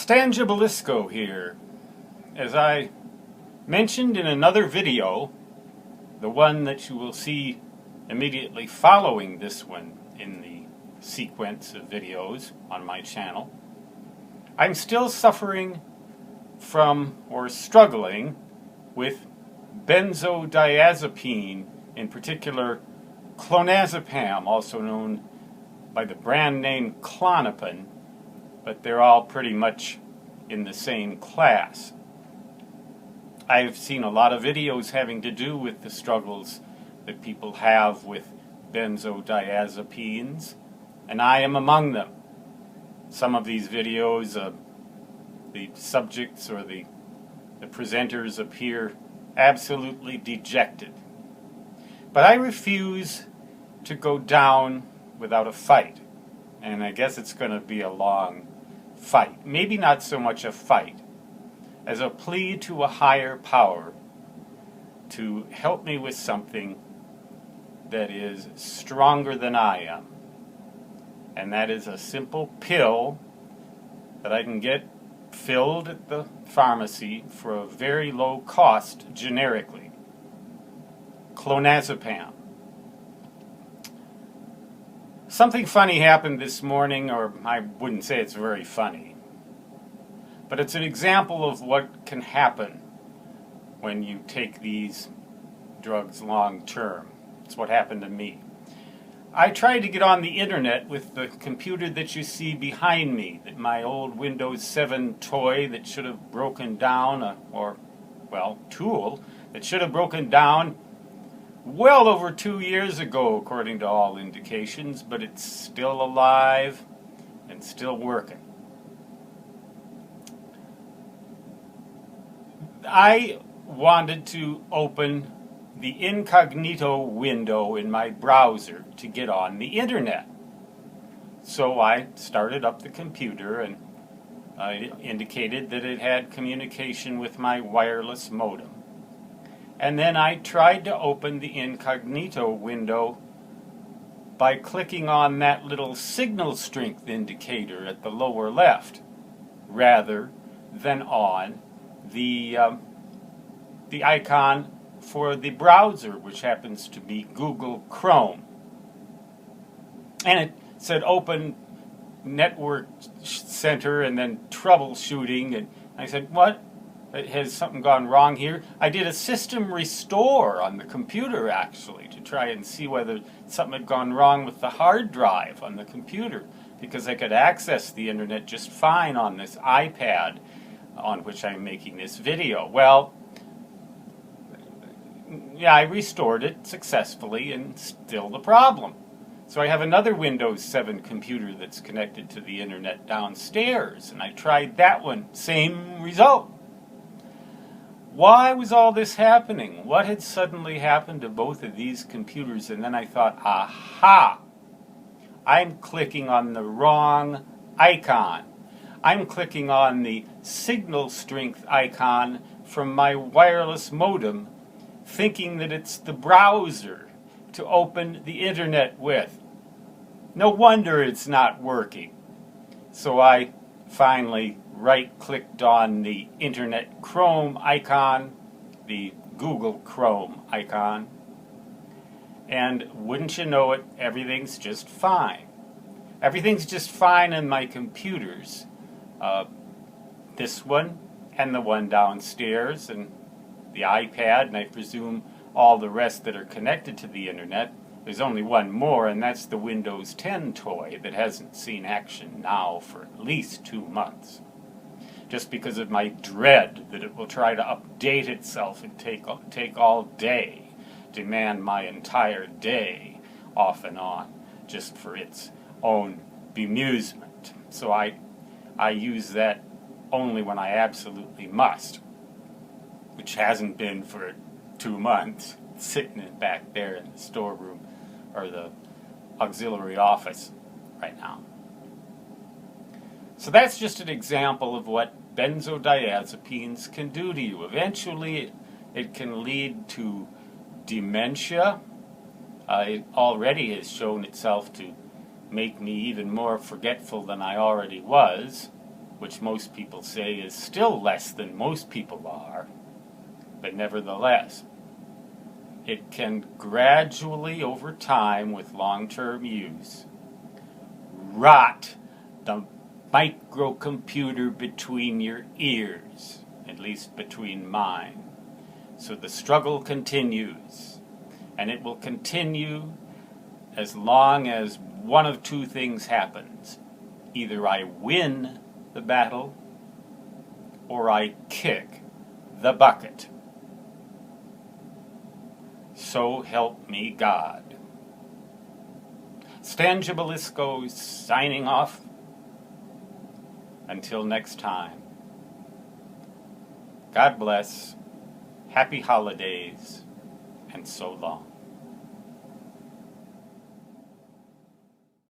Stan Gibilisco here. As I mentioned in another video, the one that you will see immediately following this one in the sequence of videos on my channel, I'm still suffering from or struggling with benzodiazepine, in particular clonazepam, also known by the brand name Klonopin, but they're all pretty much in the same class. I've seen a lot of videos having to do with the struggles that people have with benzodiazepines, and I am among them. Some of these videos, the subjects or the presenters appear absolutely dejected. But I refuse to go down without a fight, and I guess it's going to be a long fight. Maybe not so much a fight as a plea to a higher power to help me with something that is stronger than I am. And that is a simple pill that I can get filled at the pharmacy for a very low cost generically. Clonazepam. Something funny happened this morning, or I wouldn't say it's very funny, but it's an example of what can happen when you take these drugs long term. It's what happened to me. I tried to get on the internet with the computer that you see behind me, that my old Windows 7 toy that should have broken down, tool that should have broken down well over 2 years ago, according to all indications, but it's still alive and still working. I wanted to open the incognito window in my browser to get on the internet. So I started up the computer and I indicated that it had communication with my wireless modem. And then I tried to open the incognito window by clicking on that little signal strength indicator at the lower left, rather than on the icon for the browser, which happens to be Google Chrome. And it said open network center and then troubleshooting, and I said, what? Has something gone wrong here? I did a system restore on the computer, actually, to try and see whether something had gone wrong with the hard drive on the computer, because I could access the internet just fine on this iPad on which I'm making this video. Well, yeah, I restored it successfully, and still the problem. So I have another Windows 7 computer that's connected to the internet downstairs, and I tried that one, same result. Why was all this happening? What had suddenly happened to both of these computers? And then I thought, aha! I'm clicking on the wrong icon. I'm clicking on the signal strength icon from my wireless modem, thinking that it's the browser to open the internet with. No wonder it's not working. So I finally right-clicked on the Internet Chrome icon, the Google Chrome icon, and wouldn't you know it, everything's just fine. Everything's just fine in my computers. This one and the one downstairs and the iPad, and I presume all the rest that are connected to the internet. There's only one more, and that's the Windows 10 toy that hasn't seen action now for at least 2 months. Just because of my dread that it will try to update itself and take all day, demand my entire day off and on, just for its own bemusement. So I use that only when I absolutely must, which hasn't been for 2 months, sitting back there in the storeroom or the auxiliary office right now. So that's just an example of what benzodiazepines can do to you. Eventually, it can lead to dementia. It already has shown itself to make me even more forgetful than I already was. which most people say is still less than most people are, but nevertheless, it can gradually, over time, with long-term use, rot the microcomputer between your ears, at least between mine. So the struggle continues, and it will continue as long as one of two things happens. Either I win the battle, or I kick the bucket. So help me God. Stan Gibilisco signing off. Until next time. God bless. Happy holidays, and so long.